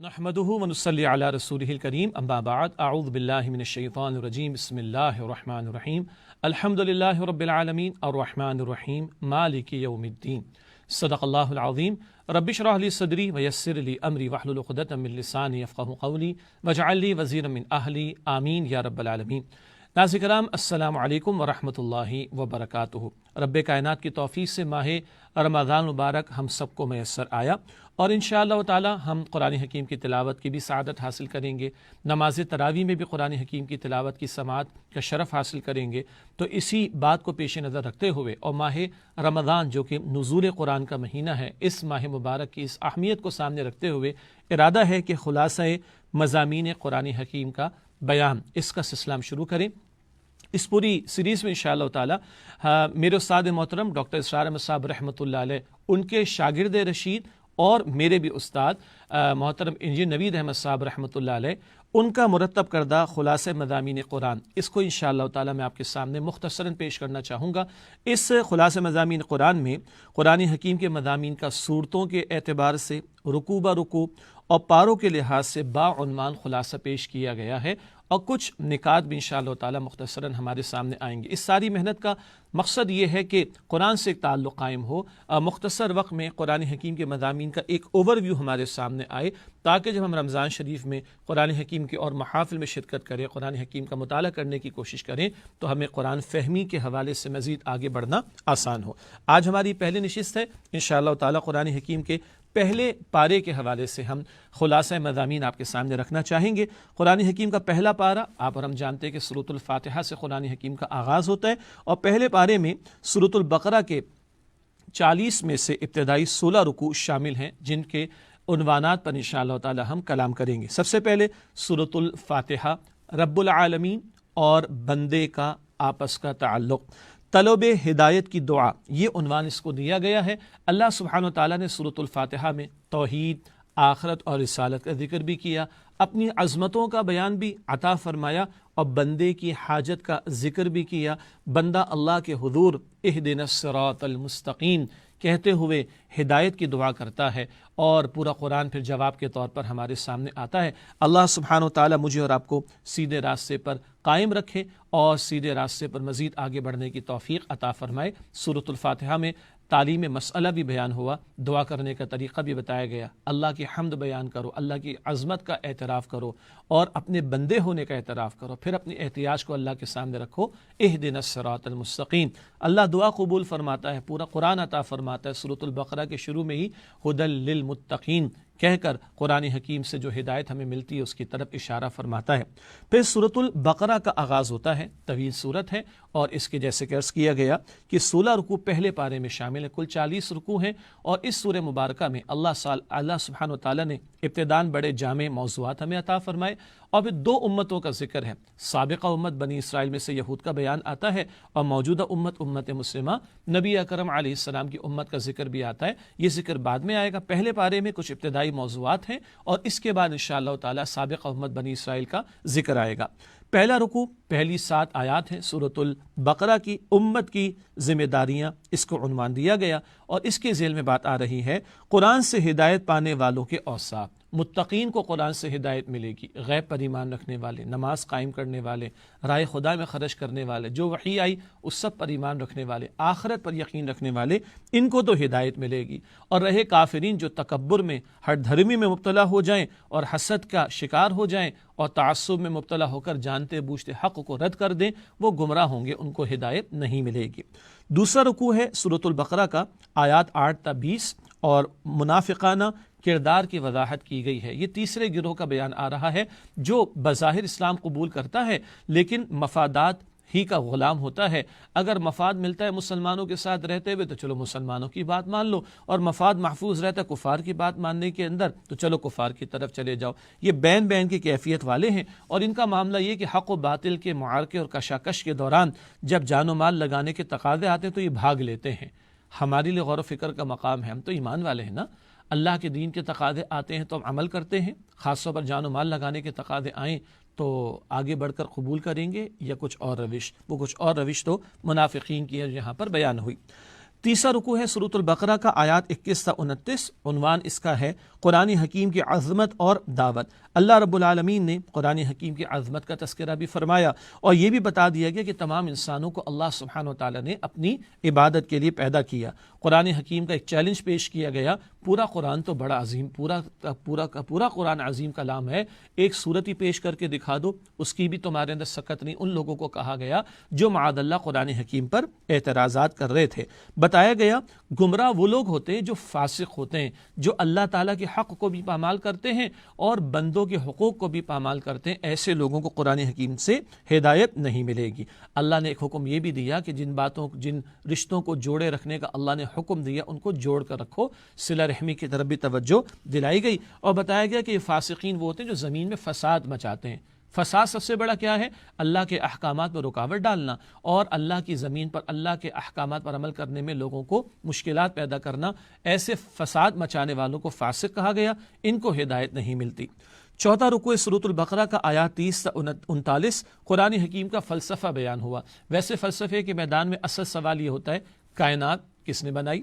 نحمده ونصلي على رسوله الكريم اما بعد اعوذ بالله من الشيطان الرجيم بسم الله الرحمن الرحيم الحمد لله رب العالمين الرحمن الرحيم مالك يوم الدين صدق الله العظيم رب اشرح لي صدري ويسر لي امري واحلل عقدة من لساني يفقهوا قولي واجعل لي وزيرا من اهلي آمين یا رب العالمین۔ ناظرین کرام السلام علیکم ورحمۃ اللہ وبرکاتہ۔ رب کائنات کی توفیق سے ماہ رمضان مبارک ہم سب کو میسر آیا اور انشاءاللہ تعالی ہم قرآن حکیم کی تلاوت کی بھی سعادت حاصل کریں گے، نماز تراویح میں بھی قرآن حکیم کی تلاوت کی سماعت کا شرف حاصل کریں گے۔ تو اسی بات کو پیش نظر رکھتے ہوئے اور ماہ رمضان جو کہ نزول قرآن کا مہینہ ہے، اس ماہ مبارک کی اس اہمیت کو سامنے رکھتے ہوئے ارادہ ہے کہ خلاصہ مضامین قرآن حکیم کا بیان اس کا سلسلہ ہم شروع کریں۔ اس پوری سیریز میں انشاءاللہ تعالی میرے استاد محترم ڈاکٹر اسرار احمد صاحب رحمۃ اللہ علیہ، ان کے شاگرد رشید اور میرے بھی استاد محترم انجینئر نوید احمد صاحب رحمۃ اللہ علیہ، ان کا مرتب کردہ خلاصہ مضامین قرآن، اس کو انشاءاللہ تعالی میں آپ کے سامنے مختصراً پیش کرنا چاہوں گا۔ اس خلاصہ مضامین قرآن میں قرآن حکیم کے مضامین کا صورتوں کے اعتبار سے، رکوع بہ رکوع اور پاروں کے لحاظ سے باعنوان خلاصہ پیش کیا گیا ہے، اور کچھ نکات بھی انشاءاللہ تعالی مختصراً ہمارے سامنے آئیں گے۔ اس ساری محنت کا مقصد یہ ہے کہ قرآن سے ایک تعلق قائم ہو، مختصر وقت میں قرآن حکیم کے مضامین کا ایک اوور ویو ہمارے سامنے آئے، تاکہ جب ہم رمضان شریف میں قرآن حکیم کے اور محافل میں شرکت کریں، قرآن حکیم کا مطالعہ کرنے کی کوشش کریں، تو ہمیں قرآن فہمی کے حوالے سے مزید آگے بڑھنا آسان ہو۔ آج ہماری پہلی نشست ہے انشاءاللہ تعالی قرآن حکیم کے پہلے پارے کے حوالے سے ہم خلاصہ مضامین آپ کے سامنے رکھنا چاہیں گے۔ قرآن حکیم کا پہلا پارہ آپ اور ہم جانتے ہیں کہ سورۃ الفاتحہ سے قرآن حکیم کا آغاز ہوتا ہے، اور پہلے پارے میں سورۃ البقرہ کے 40 میں سے ابتدائی 16 رکوع شامل ہیں، جن کے عنوانات پر انشاءاللہ تعالی ہم کلام کریں گے۔ سب سے پہلے سورۃ الفاتحہ، رب العالمین اور بندے کا آپس کا تعلق، طلب ہدایت کی دعا، یہ عنوان اس کو دیا گیا ہے۔ اللہ سبحانہ وتعالی نے سورۃ الفاتحہ میں توحید، آخرت اور رسالت کا ذکر بھی کیا، اپنی عظمتوں کا بیان بھی عطا فرمایا، اور بندے کی حاجت کا ذکر بھی کیا۔ بندہ اللہ کے حضور اہدنا الصراط المستقیم کہتے ہوئے ہدایت کی دعا کرتا ہے، اور پورا قرآن پھر جواب کے طور پر ہمارے سامنے آتا ہے۔ اللہ سبحانہ وتعالی مجھے اور آپ کو سیدھے راستے پر قائم رکھے اور سیدھے راستے پر مزید آگے بڑھنے کی توفیق عطا فرمائے۔ سورۃ الفاتحہ میں تعلیم مسئلہ بھی بیان ہوا، دعا کرنے کا طریقہ بھی بتایا گیا۔ اللہ کی حمد بیان کرو، اللہ کی عظمت کا اعتراف کرو، اور اپنے بندے ہونے کا اعتراف کرو، پھر اپنی احتیاج کو اللہ کے سامنے رکھو۔ اہدنا الصراط المستقیم، اللہ دعا قبول فرماتا ہے، پورا قرآن عطا فرماتا ہے۔ سورۃ البقرہ کے شروع میں ہی ھدی للمتقین کہہ کر قرآن حکیم سے جو ہدایت ہمیں ملتی ہے اس کی طرف اشارہ فرماتا ہے۔ پھر سورۃ البقرہ کا آغاز ہوتا ہے، طویل سورت ہے، اور اس کے جیسے کہ عرض کیا گیا کہ 16 رکوع پہلے پارے میں شامل ہیں، کل 40 رکوع ہیں، اور اس سورہ مبارکہ میں اللہ سبحانہ وتعالی نے ابتداً بڑے جامع موضوعات ہمیں عطا فرمائے، اور پھر 2 امتوں کا ذکر ہے۔ سابقہ امت بنی اسرائیل میں سے یہود کا بیان آتا ہے، اور موجودہ امت مسلمہ نبی اکرم علیہ السلام کی امت کا ذکر بھی آتا ہے۔ یہ ذکر بعد میں آئے گا، پہلے پارے میں کچھ ابتدائی موضوعات ہیں، اور اس کے بعد انشاءاللہ تعالی سابقہ امت بنی اسرائیل کا ذکر آئے گا۔ پہلا رکوع، پہلی 7 آیات ہیں سورۃ البقرہ کی، امت کی ذمہ داریاں، اس کو عنوان دیا گیا، اور اس کے ذیل میں بات آ رہی ہے قرآن سے ہدایت پانے والوں کے اوصاف۔ متقین کو قرآن سے ہدایت ملے گی، غیب پر ایمان رکھنے والے، نماز قائم کرنے والے، راہ خدا میں خرچ کرنے والے، جو وحی آئی اس سب پر ایمان رکھنے والے، آخرت پر یقین رکھنے والے، ان کو تو ہدایت ملے گی۔ اور رہے کافرین جو تکبر میں، ہر دھرمی میں مبتلا ہو جائیں اور حسد کا شکار ہو جائیں اور تعصب میں مبتلا ہو کر جانتے بوجھتے حق کو رد کر دیں، وہ گمراہ ہوں گے، ان کو ہدایت نہیں ملے گی۔ دوسرا رکوع ہے سورۃ البقرہ کا، آیات 8 تا 20، اور منافقانہ کردار کی وضاحت کی گئی ہے۔ یہ تیسرے گروہ کا بیان آ رہا ہے جو بظاہر اسلام قبول کرتا ہے لیکن مفادات ہی کا غلام ہوتا ہے۔ اگر مفاد ملتا ہے مسلمانوں کے ساتھ رہتے ہوئے تو چلو مسلمانوں کی بات مان لو، اور مفاد محفوظ رہتا ہے کفار کی بات ماننے کے اندر تو چلو کفار کی طرف چلے جاؤ۔ یہ بین کی کیفیت والے ہیں، اور ان کا معاملہ یہ کہ حق و باطل کے معارکے اور کشاکش کے دوران جب جان و مال لگانے کے تقاضے آتے ہیں تو یہ بھاگ لیتے ہیں۔ ہمارے لیے غور و فکر کا مقام ہے، ہم تو ایمان والے ہیں نا، اللہ کے دین کے تقاضے آتے ہیں تو ہم عمل کرتے ہیں، خاص طور پر جان و مال لگانے کے تقاضے آئیں تو آگے بڑھ کر قبول کریں گے یا کچھ اور روش؟ وہ کچھ اور روش تو منافقین کی ہے یہاں پر بیان ہوئی۔ تیسرا رکوع ہے سورۃ البقرہ کا، آیات 21 تا 29، عنوان اس کا ہے قرآن حکیم کی عظمت اور دعوت۔ اللہ رب العالمین نے قرآن حکیم کی عظمت کا تذکرہ بھی فرمایا اور یہ بھی بتا دیا گیا کہ تمام انسانوں کو اللہ سبحانہ و تعالیٰ نے اپنی عبادت کے لیے پیدا کیا۔ قرآن حکیم کا ایک چیلنج پیش کیا گیا، پورا قرآن تو بڑا عظیم، پورا قرآن عظیم کلام ہے، ایک صورت ہی پیش کر کے دکھا دو، اس کی بھی تمہارے اندر سکت نہیں۔ ان لوگوں کو کہا گیا جو معاذ اللہ قرآن حکیم پر اعتراضات کر رہے تھے۔ بتایا گیا گمراہ وہ لوگ ہوتے ہیں جو فاسق ہوتے ہیں، جو اللہ تعالیٰ کے حق کو بھی پامال کرتے ہیں اور بندوں کے حقوق کو بھی پامال کرتے ہیں، ایسے لوگوں کو قرآن حکیم سے ہدایت نہیں ملے گی۔ اللہ نے ایک حکم یہ بھی دیا کہ جن رشتوں کو جوڑے رکھنے کا اللہ نے حکم دیا ان کو جوڑ کر رکھو، صلہ رحمی کی طرف بھی توجہ دلائی گئی اور بتایا گیا کہ یہ فاسقین وہ ہوتے ہیں جو زمین میں فساد مچاتے ہیں۔ فساد سب سے بڑا کیا ہے؟ اللہ کے احکامات پر رکاوٹ ڈالنا اور اللہ کی زمین پر اللہ کے احکامات پر عمل کرنے میں لوگوں کو مشکلات پیدا کرنا۔ ایسے فساد مچانے والوں کو فاسق کہا گیا، ان کو ہدایت نہیں ملتی۔ چوتھا رکوع سورۃ البقرہ کا، آیات 30 تا 39، قرآن حکیم کا فلسفہ بیان ہوا۔ ویسے فلسفے کے میدان میں اصل سوال یہ ہوتا ہے کائنات کس نے بنائی؟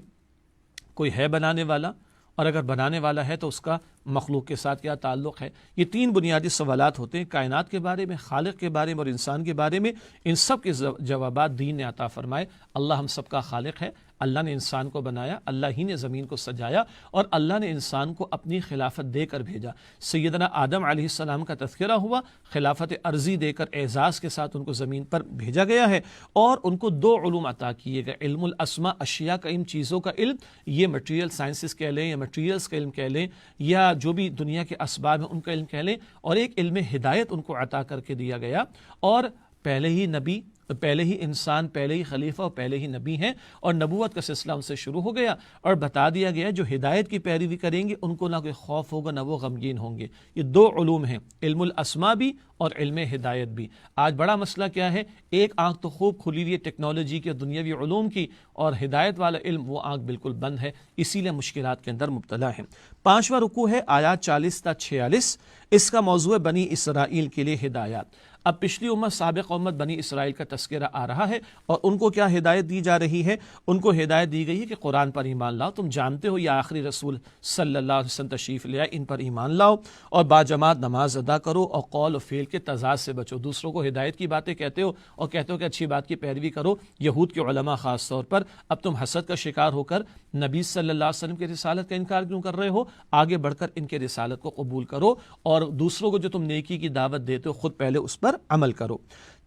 کوئی ہے بنانے والا؟ اور اگر بنانے والا ہے تو اس کا مخلوق کے ساتھ کیا تعلق ہے؟ یہ تین بنیادی سوالات ہوتے ہیں کائنات کے بارے میں، خالق کے بارے میں اور انسان کے بارے میں۔ ان سب کے جوابات دین نے عطا فرمائے۔ اللہ ہم سب کا خالق ہے، اللہ نے انسان کو بنایا، اللہ ہی نے زمین کو سجایا اور اللہ نے انسان کو اپنی خلافت دے کر بھیجا۔ سیدنا آدم علیہ السلام کا تذکرہ ہوا، خلافت عرضی دے کر اعزاز کے ساتھ ان کو زمین پر بھیجا گیا ہے اور ان کو دو علوم عطا کیے گئے، علم الاسماء، اشیاء کا، ان چیزوں کا علم، یہ مٹیریل سائنسز کہہ لیں یا مٹیریلز کا علم کہہ لیں یا جو بھی دنیا کے اسباب ہیں ان کا علم کہہ لیں، اور ایک علم ہدایت ان کو عطا کر کے دیا گیا۔ اور پہلے ہی نبی، پہلے ہی انسان، پہلے ہی خلیفہ اور پہلے ہی نبی ہیں اور نبوت کا سلسلہ ان سے شروع ہو گیا اور بتا دیا گیا جو ہدایت کی پیروی کریں گے ان کو نہ کوئی خوف ہوگا نہ وہ غمگین ہوں گے۔ یہ دو علوم ہیں، علم الاسماء بھی اور علم ہدایت بھی۔ آج بڑا مسئلہ کیا ہے؟ ایک آنکھ تو خوب کھلی ہوئی ہے ٹیکنالوجی کی اور دنیاوی علوم کی، اور ہدایت والا علم وہ آنکھ بالکل بند ہے، اسی لیے مشکلات کے اندر مبتلا ہے۔ پانچواں رکوع ہے، آیات 40 تا 46، اس کا موضوع ہے بنی اسرائیل کے لیے ہدایات۔ اب پچھلی امت، سابق امت بنی اسرائیل کا تذکرہ آ رہا ہے اور ان کو کیا ہدایت دی جا رہی ہے؟ ان کو ہدایت دی گئی ہے کہ قرآن پر ایمان لاؤ۔ تم جانتے ہو یہ آخری رسول صلی اللہ علیہ وسلم تشریف لے آئے، ان پر ایمان لاؤ اور باجماعت نماز ادا کرو اور قول و فعل کے تضاد سے بچو۔ دوسروں کو ہدایت کی باتیں کہتے ہو اور کہتے ہو کہ اچھی بات کی پیروی کرو۔ یہود کے علماء خاص طور پر، اب تم حسد کا شکار ہو کر نبی صلی اللہ علیہ وسلم کی رسالت کا انکار کیوں کر رہے ہو؟ آگے بڑھ کر ان کے رسالت کو قبول کرو اور دوسروں کو جو تم نیکی کی دعوت دیتے ہو خود پہلے اس پر عمل کرو۔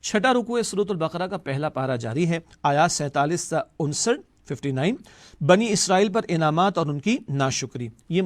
چھٹا رکوع سورۃ البقرہ کا پہلا پارہ جاری ہے، آیات 47 تا 59، 59، بنی اسرائیل پر انعامات اور ان کی ناشکری۔ یہ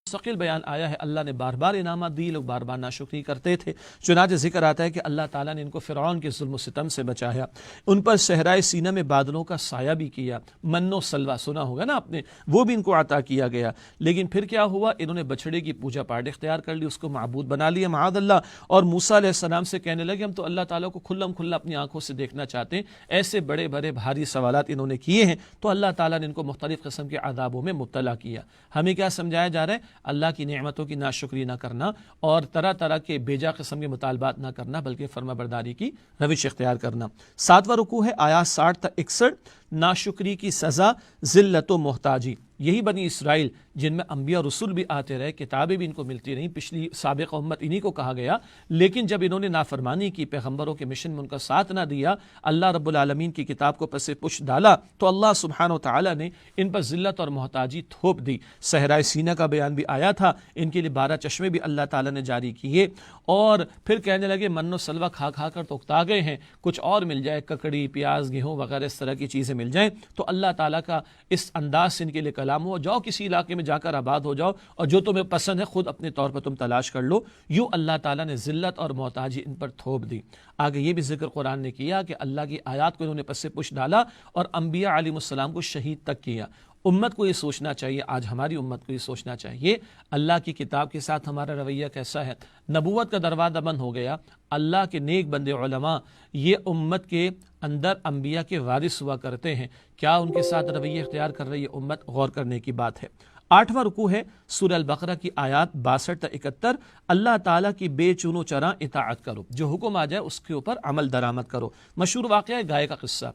مستقل بیان آیا ہے، اللہ نے بار بار انعامات دی، لوگ بار بار ناشکری کرتے تھے۔ چنانچہ ذکر آتا ہے کہ اللہ تعالیٰ نے ان کو فرعون کے ظلم و ستم سے بچایا، ان پر صحرائے سینہ میں بادلوں کا سایہ بھی کیا، من و سلوہ سنا ہوگا نا آپ نے، وہ بھی ان کو عطا کیا گیا۔ لیکن پھر کیا ہوا؟ انہوں نے بچڑے کی پوجا پاٹ اختیار کر لی، اس کو معبود بنا لیا معاذ اللہ، اور موسیٰ علیہ السلام سے کہنے لگے ہم تو اللہ تعالیٰ کو کھلم کھلا اپنی آنکھوں سے دیکھنا چاہتے ہیں۔ ایسے بڑے بڑے بھاری سوالات انہوں نے کیے ہیں تو اللہ تعالیٰ نے ان کو مختلف قسم کے عذابوں میں مبتلا کیا۔ ہمیں کیا سمجھایا جا رہا ہے؟ اللہ کی نعمتوں کی ناشکری نہ کرنا اور طرح طرح کے بیجا قسم کے مطالبات نہ کرنا، بلکہ فرما برداری کی روش اختیار کرنا۔ ساتواں رکوع ہے، آیات 60 تا 61، ناشکری کی سزا ذلت و محتاجی۔ یہی بنی اسرائیل جن میں انبیاء رسول بھی آتے رہے، کتابیں بھی ان کو ملتی رہیں، پچھلی سابق امت انہی کو کہا گیا، لیکن جب انہوں نے نافرمانی کی، پیغمبروں کے مشن میں ان کا ساتھ نہ دیا، اللہ رب العالمین کی کتاب کو پس پش ڈالا، تو اللہ سبحانہ و تعالیٰ نے ان پر ذلت اور محتاجی تھوپ دی۔ صحرائے سینہ کا بیان بھی آیا تھا، ان کے لیے 12 چشمے بھی اللہ تعالیٰ نے جاری کیے، اور پھر کہنے لگے من و سلوہ کھا کھا کر تو اکتا گئے ہیں، کچھ اور مل جائے، ککڑی، پیاز، گیہوں وغیرہ اس طرح کی چیزیں مل جائیں تو اللہ تعالیٰ کا اس انداز سے ان کے لیے کلام ہو، جاؤ کسی علاقے میں جا کر آباد ہو جاؤ اور جو تمہیں پسند ہے خود اپنے طور پر تم تلاش کر لو۔ یوں اللہ تعالیٰ نے ذلت اور محتاجی ان پر تھوپ دی۔ آگے یہ بھی ذکر قرآن نے کیا کہ اللہ کی آیات کو انہوں نے پس پش ڈالا اور انبیاء علیہ السلام کو شہید تک کیا۔ امت کو یہ سوچنا چاہیے، آج ہماری امت کو یہ سوچنا چاہیے اللہ کی کتاب کے ساتھ ہمارا رویہ کیسا ہے۔ نبوت کا دروازہ بند ہو گیا، اللہ کے نیک بندے علماء یہ امت کے اندر انبیاء کے وارث ہوا کرتے ہیں، کیا ان کے ساتھ رویہ اختیار کر رہی ہے امت؟ غور کرنے کی بات ہے۔ آٹھواں رکوع ہے سورہ البقرہ کی آیات 62 تا 71، اللہ تعالیٰ کی بے چون و چراں اطاعت کرو، جو حکم آ جائے اس کے اوپر عمل درآمد کرو۔ مشہور واقعہ ہے گائے کا قصہ،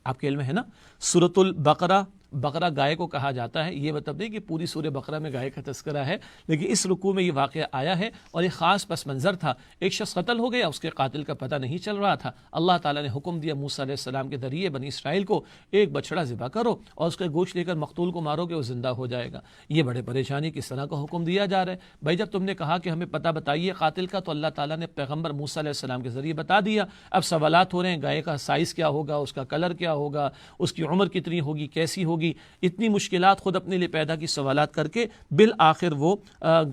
آپ کے علم ہے نا سورۃ البقرہ، بقرہ گائے کو کہا جاتا ہے، یہ مطلب نہیں کہ پوری سورہ بقرہ میں گائے کا تذکرہ ہے، لیکن اس رکوع میں یہ واقعہ آیا ہے اور ایک خاص پس منظر تھا۔ ایک شخص قتل ہو گیا، اس کے قاتل کا پتہ نہیں چل رہا تھا، اللہ تعالیٰ نے حکم دیا موسیٰ علیہ السلام کے ذریعے بنی اسرائیل کو ایک بچڑا ذبح کرو اور اس کا گوشت لے کر مقتول کو مارو گے، وہ زندہ ہو جائے گا۔ یہ بڑے پریشانی کس طرح کا حکم دیا جا رہا ہے بھائی، جب تم نے کہا کہ ہمیں پتہ بتائیے قاتل کا، تو اللہ تعالیٰ نے پیغمبر موسیٰ علیہ السلام کے ذریعے بتا دیا۔ اب سوالات ہو رہے ہیں، گائے کا سائز کیا ہوگا، اس کا کلر کیا ہوگا، اس کی عمر کتنی ہوگی، کیسی ہوگی، اتنی مشکلات خود اپنے لیے پیدا کی، سوالات کر کے بالآخر وہ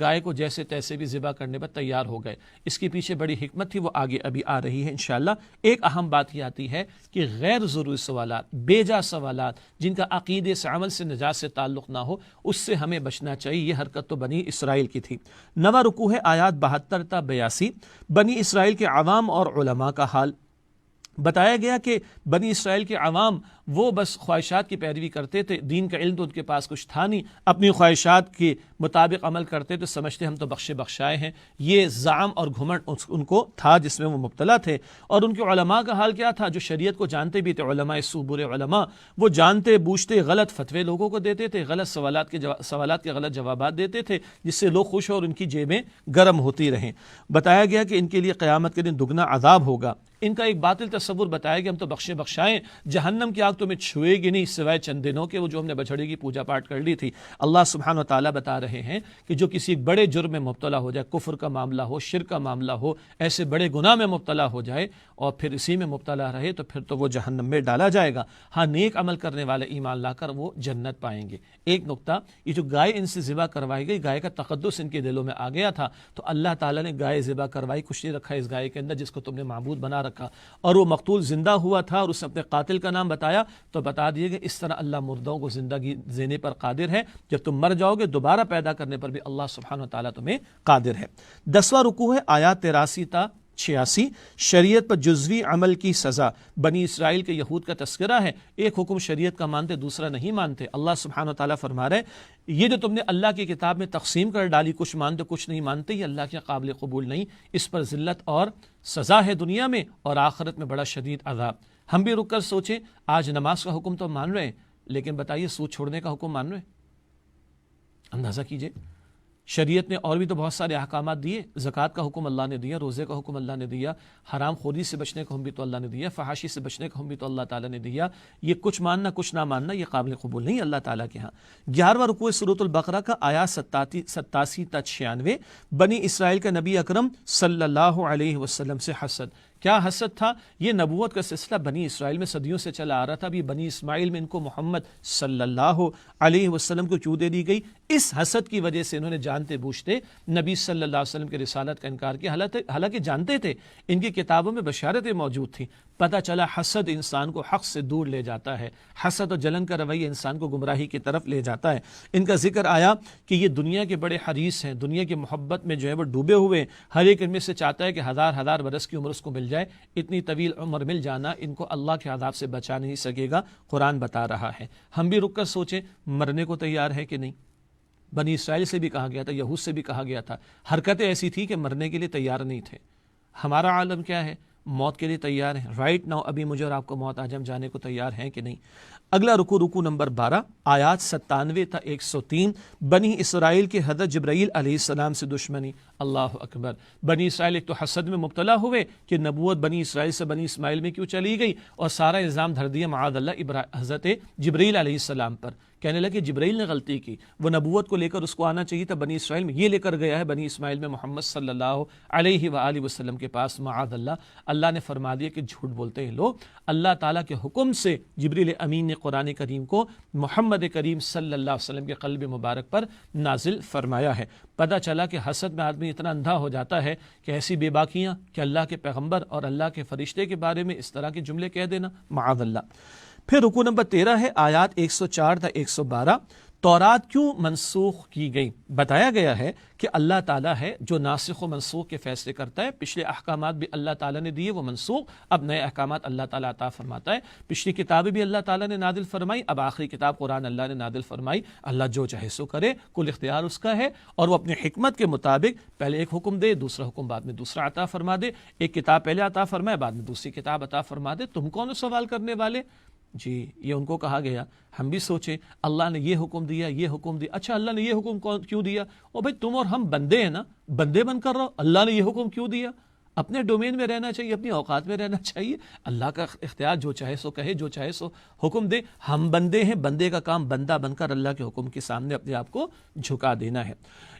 گائے کو جیسے تیسے بھی ذبح کرنے پر تیار ہو گئے۔ اس کے پیچھے بڑی حکمت تھی، وہ آگے ابھی آ رہی ہے انشاءاللہ۔ ایک اہم بات یہ آتی ہے کہ غیر ضروری سوالات، بیجا سوالات جن کا عقیدے سے عمل سے نجات سے تعلق نہ ہو، اس سے ہمیں بچنا چاہیے۔ یہ حرکت تو بنی اسرائیل کی تھی۔ 9واں رکوع ہے، آیات 72 تا 82، بنی اسرائیل کے عوام اور علماء کا حال۔ بتایا گیا کہ بنی اسرائیل کے عوام وہ بس خواہشات کی پیروی کرتے تھے، دین کا علم تو ان کے پاس کچھ تھا نہیں، اپنی خواہشات کے مطابق عمل کرتے تو سمجھتے ہم تو بخشے بخشائے ہیں، یہ زعم اور گھمنڈ ان کو تھا جس میں وہ مبتلا تھے۔ اور ان کے علماء کا حال کیا تھا؟ جو شریعت کو جانتے بھی تھے، علماء سو، برے علماء، وہ جانتے بوجھتے غلط فتوے لوگوں کو دیتے تھے، غلط سوالات کے غلط جوابات دیتے تھے، جس سے لوگ خوش اور ان کی جیبیں گرم ہوتی رہیں۔ بتایا گیا کہ ان کے لیے قیامت کے دن دگنا عذاب ہوگا۔ ان کا ایک باطل تصور بتایا کہ ہم تو بخشے بخشائیں، جہنم کی آگ تمہیں چھوئے گی نہیں سوائے چند دنوں کے، وہ جو ہم نے بچڑے کی پوجا پاٹ کر لی تھی۔ اللہ سبحانہ و تعالیٰ بتا رہے ہیں کہ جو کسی بڑے جرم میں مبتلا ہو جائے، کفر کا معاملہ ہو، شرک کا معاملہ ہو، ایسے بڑے گناہ میں مبتلا ہو جائے اور پھر اسی میں مبتلا رہے تو پھر تو وہ جہنم میں ڈالا جائے گا۔ ہاں، نیک عمل کرنے والے ایمان لا کر وہ جنت پائیں گے۔ ایک نقطہ، یہ جو گائے ان سے ذبح کروائی گئی، گائے کا تقدس ان کے دلوں میں آ گیا تھا، تو اللہ تعالیٰ نے گائے ذبح کروائی، کچھ نہیں رکھا اس گائے کے اندر جس کو تم نے معبود بنا رکھا، اور وہ مقتول زندہ ہوا تھا اور اس نے اپنے قاتل کا نام بتایا، تو بتا دیے کہ اس طرح اللہ مردوں کو زندگی دینے پر قادر ہے، جب تم مر جاؤ گے دوبارہ پیدا کرنے پر بھی اللہ سبحانہ و تعالیٰ تمہیں قادر ہے۔ 10واں رکوع ہے، آیات 83 تا 86، شریعت پر جزوی عمل کی سزا۔ بنی اسرائیل کے یہود کا تذکرہ ہے، ایک حکم شریعت کا مانتے دوسرا نہیں مانتے۔ اللہ سبحانہ و تعالیٰ فرما رہے یہ جو تم نے اللہ کی کتاب میں تقسیم کر ڈالی، کچھ مانتے کچھ نہیں مانتے، یہ اللہ کے قابل قبول نہیں، اس پر ذلت اور سزا ہے دنیا میں، اور آخرت میں بڑا شدید عذاب۔ ہم بھی رک کر سوچیں، آج نماز کا حکم تو مان رہے ہیں، لیکن بتائیے سود چھوڑنے کا حکم مان رہے ہیں؟ اندازہ کیجئے، شریعت نے اور بھی تو بہت سارے احکامات دیے، زکوٰۃ کا حکم اللہ نے دیا، روزے کا حکم اللہ نے دیا، حرام خوری سے بچنے کا حکم بھی تو اللہ نے دیا، فحاشی سے بچنے کا حکم بھی تو اللہ تعالیٰ نے دیا۔ یہ کچھ ماننا کچھ نہ ماننا یہ قابل قبول نہیں اللہ تعالیٰ کے ہاں۔ 11واں رکوع سورۃ البقرہ کا آیات 87 تا 96، بنی اسرائیل کا نبی اکرم صلی اللہ علیہ وسلم سے حسد۔ کیا حسد تھا؟ یہ نبوت کا سلسلہ بنی اسرائیل میں صدیوں سے چلا آ رہا تھا، ابھی بنی اسماعیل میں ان کو محمد صلی اللہ علیہ وسلم کو کیوں دے دی گئی؟ اس حسد کی وجہ سے انہوں نے جانتے بوجھتے نبی صلی اللہ علیہ وسلم کے رسالت کا انکار کیا، حالانکہ جانتے تھے، ان کی کتابوں میں بشارتیں موجود تھیں۔ پتہ چلا حسد انسان کو حق سے دور لے جاتا ہے، حسد اور جلن کا رویہ انسان کو گمراہی کی طرف لے جاتا ہے۔ ان کا ذکر آیا کہ یہ دنیا کے بڑے حریص ہیں، دنیا کی محبت میں جو ہے وہ ڈوبے ہوئے، ہر ایک ان میں سے چاہتا ہے کہ ہزار برس کی عمر اس کو مل جائے۔ اتنی طویل عمر مل جانا ان کو اللہ کے عذاب سے بچا نہیں سکے گا، قرآن بتا رہا ہے۔ ہم بھی رک کر سوچیں، مرنے کو تیار ہے کہ نہیں؟ بنی اسرائیل سے بھی کہا گیا تھا، یہود سے بھی کہا گیا تھا، حرکتیں ایسی تھی کہ مرنے کے لیے تیار نہیں تھے۔ ہمارا عالم کیا ہے؟ موت کے لیے تیار ہیں، رائٹ ناؤ، ابھی مجھے اور آپ کو موت آج ہم جانے کو تیار ہیں کہ نہیں؟ اگلا رکوع نمبر 12، آیات 97 تا 103، بنی اسرائیل کے حضرت جبرائیل علیہ السلام سے دشمنی۔ اللہ اکبر، بنی اسرائیل ایک تو حسد میں مبتلا ہوئے کہ نبوت بنی اسرائیل سے بنی اسماعیل میں کیوں چلی گئی، اور سارا الزام دھر دیا معاذ اللہ حضرت جبرائیل علیہ السلام پر۔ کہنے لگے جبرائیل نے غلطی کی، وہ نبوت کو لے کر اس کو آنا چاہیے تھا بنی اسرائیل میں، یہ لے کر گیا ہے بنی اسماعیل میں محمد صلی اللہ علیہ وآلہ وسلم کے پاس، معاذ اللہ۔ اللہ نے فرما دیا کہ جھوٹ بولتے ہیں لوگ، اللہ تعالیٰ کے حکم سے جبریل امین نے قرآن کریم کو محمد کریم صلی اللہ علیہ وسلم کے قلب مبارک پر نازل فرمایا ہے۔ پتہ چلا کہ حسد میں آدمی اتنا اندھا ہو جاتا ہے کہ ایسی بے باکیاں کہ اللہ کے پیغمبر اور اللہ کے فرشتے کے بارے میں اس طرح کے جملے کہہ دینا، معاذ اللہ۔ پھر رکوع نمبر 13 ہے، آیات 104 تا 112، تورات کیوں منسوخ کی گئی؟ بتایا گیا ہے کہ اللہ تعالیٰ ہے جو ناسخ و منسوخ کے فیصلے کرتا ہے، پچھلے احکامات بھی اللہ تعالیٰ نے دیے وہ منسوخ، اب نئے احکامات اللہ تعالیٰ عطا فرماتا ہے، پچھلی کتابیں بھی اللہ تعالیٰ نے نازل فرمائی، اب آخری کتاب قرآن اللہ نے نازل فرمائی، اللہ جو چاہے سو کرے، کل اختیار اس کا ہے، اور وہ اپنی حکمت کے مطابق پہلے ایک حکم دے، دوسرا حکم بعد میں دوسرا عطا فرما دے، ایک کتاب پہلے عطا فرمائے بعد میں دوسری کتاب عطا فرما دے۔ تم کون ہو سوال کرنے والے؟ جی یہ ان کو کہا گیا. ہم بھی سوچیں اللہ نے یہ حکم دیا، یہ حکم دیا، اچھا اللہ نے یہ حکم کیوں دیا؟ او بھائی تم اور ہم بندے ہیں نا، بندے بن کر رہو. اللہ نے یہ حکم کیوں دیا؟ اپنے ڈومین میں رہنا چاہیے، اپنی اوقات میں رہنا چاہیے. اللہ کا اختیار، جو چاہے سو کہے، جو چاہے سو حکم دے. ہم بندے ہیں، بندے کا کام بندہ بن کر اللہ کے حکم کے سامنے اپنے آپ کو جھکا دینا ہے.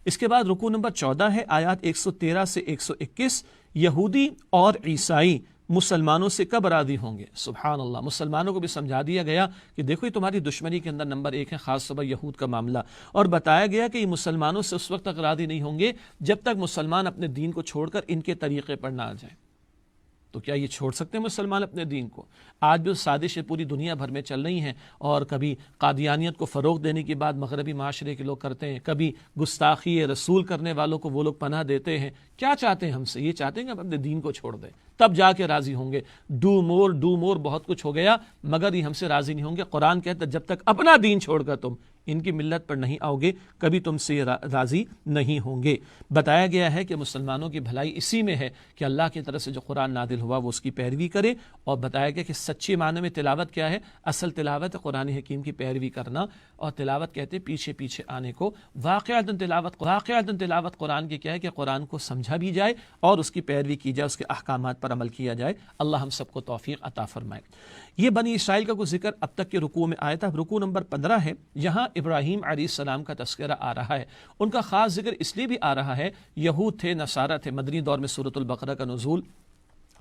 اس کے بعد رکوع نمبر 14 ہے، آیات 113 سے 121. یہودی اور عیسائی مسلمانوں سے کب راضی ہوں گے؟ سبحان اللہ. مسلمانوں کو بھی سمجھا دیا گیا کہ دیکھو یہ تمہاری دشمنی کے اندر نمبر 1 ہے، خاص طور پر یہود کا معاملہ. اور بتایا گیا کہ یہ مسلمانوں سے اس وقت تک راضی نہیں ہوں گے جب تک مسلمان اپنے دین کو چھوڑ کر ان کے طریقے پر نہ آ جائیں. تو کیا یہ چھوڑ سکتے ہیں مسلمان اپنے دین کو؟ آج بھی سازشیں پوری دنیا بھر میں چل رہی ہیں، اور کبھی قادیانیت کو فروغ دینے کی بات مغربی معاشرے کے لوگ کرتے ہیں، کبھی گستاخی رسول کرنے والوں کو وہ لوگ پناہ دیتے ہیں. کیا چاہتے ہیں ہم سے؟ یہ چاہتے ہیں کہ ہم اپنے دین کو چھوڑ دیں، تب جا کے راضی ہوں گے. ڈو مور بہت کچھ ہو گیا، مگر یہ ہم سے راضی نہیں ہوں گے. قرآن کہتا ہے جب تک اپنا دین چھوڑ کر تم ان کی ملت پر نہیں آؤ گے کبھی تم سے راضی نہیں ہوں گے. بتایا گیا ہے کہ مسلمانوں کی بھلائی اسی میں ہے کہ اللہ کی طرف سے جو قرآن نازل ہوا وہ اس کی پیروی کرے. اور بتایا گیا کہ سچے معنی میں تلاوت کیا ہے؟ اصل تلاوت ہے قرآن حکیم کی پیروی کرنا. اور تلاوت کہتے ہیں پیچھے پیچھے آنے کو. واقعتاً تلاوت قرآن کی کیا ہے کہ قرآن کو سمجھا بھی جائے اور اس کی پیروی کی جائے، اس کے احکامات پر عمل کیا جائے. اللہ ہم سب کو توفیق عطا فرمائے. یہ بنی اسرائیل کا کوئی ذکر اب تک کے رکوع میں آیا تھا. رکوع نمبر 15 ہے، یہاں ابراہیم علیہ السلام کا تذکرہ آ رہا ہے. ان کا خاص ذکر اس لیے بھی آ رہا ہے، یہود تھے، نصارہ تھے. مدنی دور میں سورۃ البقرہ کا نزول.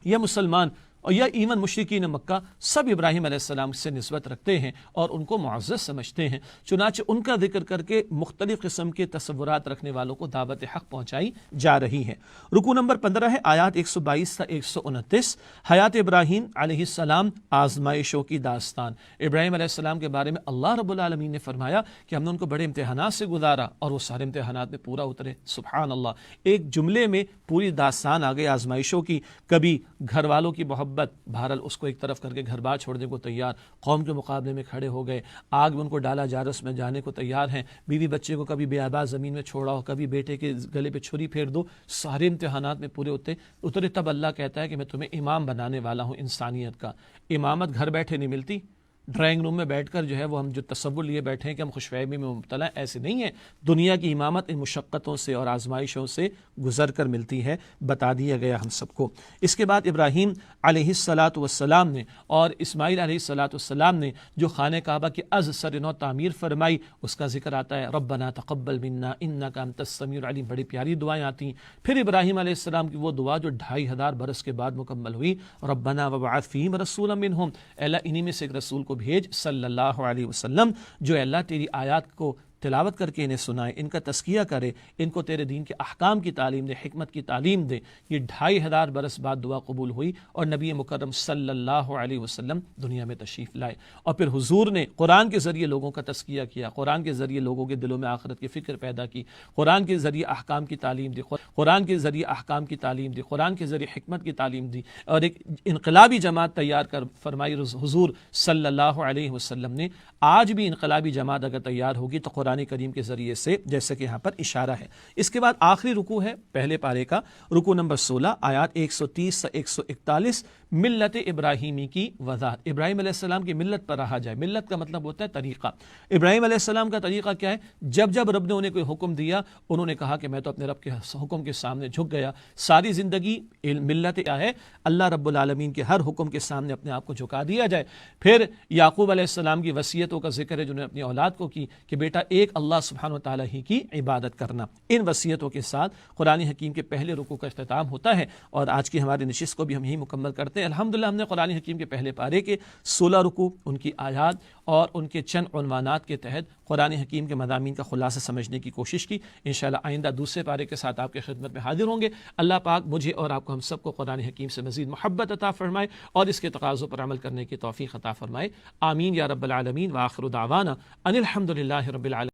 یہ مسلمان اور یا ایون مشرکین مکہ سب ابراہیم علیہ السلام سے نسبت رکھتے ہیں اور ان کو معزز سمجھتے ہیں. چنانچہ ان کا ذکر کر کے مختلف قسم کے تصورات رکھنے والوں کو دعوت حق پہنچائی جا رہی ہے. رکوع نمبر 15 ہے، آیات 122 تا 129. حیات ابراہیم علیہ السلام، آزمائشوں کی داستان. ابراہیم علیہ السلام کے بارے میں اللہ رب العالمین نے فرمایا کہ ہم نے ان کو بڑے امتحانات سے گزارا اور وہ سارے امتحانات میں پورا اترے. سبحان اللہ. ایک جملے میں پوری داستان آ گئی آزمائشوں کی. کبھی گھر والوں کی محبت، بہرحال اس کو ایک طرف کر کے گھر بار چھوڑنے کو تیار، قوم کے مقابلے میں کھڑے ہو گئے. آگ میں ان کو ڈالا جا رہا، اس میں جانے کو تیار ہیں. بیوی بچے کو کبھی بے آباد زمین میں چھوڑا ہو، کبھی بیٹے کے گلے پہ چھری پھیر دو. سارے امتحانات میں پورے اترے. تب اللہ کہتا ہے کہ میں تمہیں امام بنانے والا ہوں انسانیت کا. امامت گھر بیٹھے نہیں ملتی، ڈرائنگ روم میں بیٹھ کر جو ہے وہ ہم جو تصور لیے بیٹھے ہیں کہ ہم خوش فہمی میں مبتلا ہیں، ایسے نہیں ہے. دنیا کی امامت ان مشقتوں سے اور آزمائشوں سے گزر کر ملتی ہے، بتا دیا گیا ہم سب کو. اس کے بعد ابراہیم علیہ السلام نے اور اسماعیل علیہ السلام نے جو خانہ کعبہ کی از سر نو تعمیر فرمائی، اس کا ذکر آتا ہے. ربنا تقبل منا انک انت السمیع العلیم. بڑی پیاری دعائیں آتی ہیں. پھر ابراہیم علیہ السلام کی وہ دعا جو 2500 برس کے بعد مکمل ہوئی، ربنا وابعث فیہم رسولا منہم. اللہ انہی میں سے ایک رسول کو بھیج صلی اللہ علیہ وسلم، جو اللہ تیری آیات کو تلاوت کر کے انہیں سنائے، ان کا تزکیہ کرے، ان کو تیرے دین کے احکام کی تعلیم دے، حکمت کی تعلیم دے. یہ 2500 برس بعد دعا قبول ہوئی اور نبی مکرم صلی اللہ علیہ وسلم دنیا میں تشریف لائے. اور پھر حضور نے قرآن کے ذریعے لوگوں کا تزکیہ کیا، قرآن کے ذریعے لوگوں کے دلوں میں آخرت کی فکر پیدا کی، قرآن کے ذریعے احکام کی تعلیم دی، قرآن کے ذریعے احکام کی تعلیم دی، قرآن کے ذریعے حکمت کی تعلیم دی، اور ایک انقلابی جماعت تیار کر فرمائی حضور صلی اللہ علیہ وسلم نے. آج بھی انقلابی جماعت اگر تیار ہوگی تو قرآن کریم کے ذریعے سے، جیسے کہ یہاں پر اشارہ ہے. اس کے بعد آخری رکوع ہے پہلے پارے کا، رکوع نمبر 16 آیات 130 سے 141. ملت ابراہیمی کی وضاحت. ابراہیم علیہ السلام کی ملت پر رہا جائے. ملت کا مطلب ہوتا ہے طریقہ. ابراہیم علیہ السلام کا طریقہ کیا ہے؟ جب رب نے انہیں کوئی حکم دیا انہوں نے کہا کہ میں تو اپنے رب کے حکم کے سامنے جھک گیا. ساری زندگی ملت کیا ہے؟ اللہ رب العالمین کے ہر حکم کے سامنے اپنے آپ کو جھکا دیا جائے. پھر یعقوب علیہ السلام کی وصیتوں کا ذکر ہے جنہوں نے اپنی اولاد کو کی کہ بیٹا ایک اللہ سبحانہ و تعالیٰ ہی کی عبادت کرنا. ان وصیتوں کے ساتھ قرآن حکیم کے پہلے رکوع کا اختتام ہوتا ہے اور آج کی ہماری نشست کو بھی ہم یہی مکمل کرتے ہیں. الحمدللہ ہم نے قرآن حکیم کے پہلے پارے کے 16 رکوع، ان کی آیات اور ان کے چند عنوانات کے تحت قرآن حکیم کے مضامین کا خلاصہ سمجھنے کی کوشش کی. انشاءاللہ آئندہ دوسرے پارے کے ساتھ آپ کی خدمت میں حاضر ہوں گے. اللہ پاک مجھے اور آپ کو، ہم سب کو قرآن حکیم سے مزید محبت عطا فرمائے اور اس کے تقاضوں پر عمل کرنے کی توفیق عطا فرمائے. آمین یا رب العالمین. وآخر دعوانا ان الحمد للہ رب العالمین.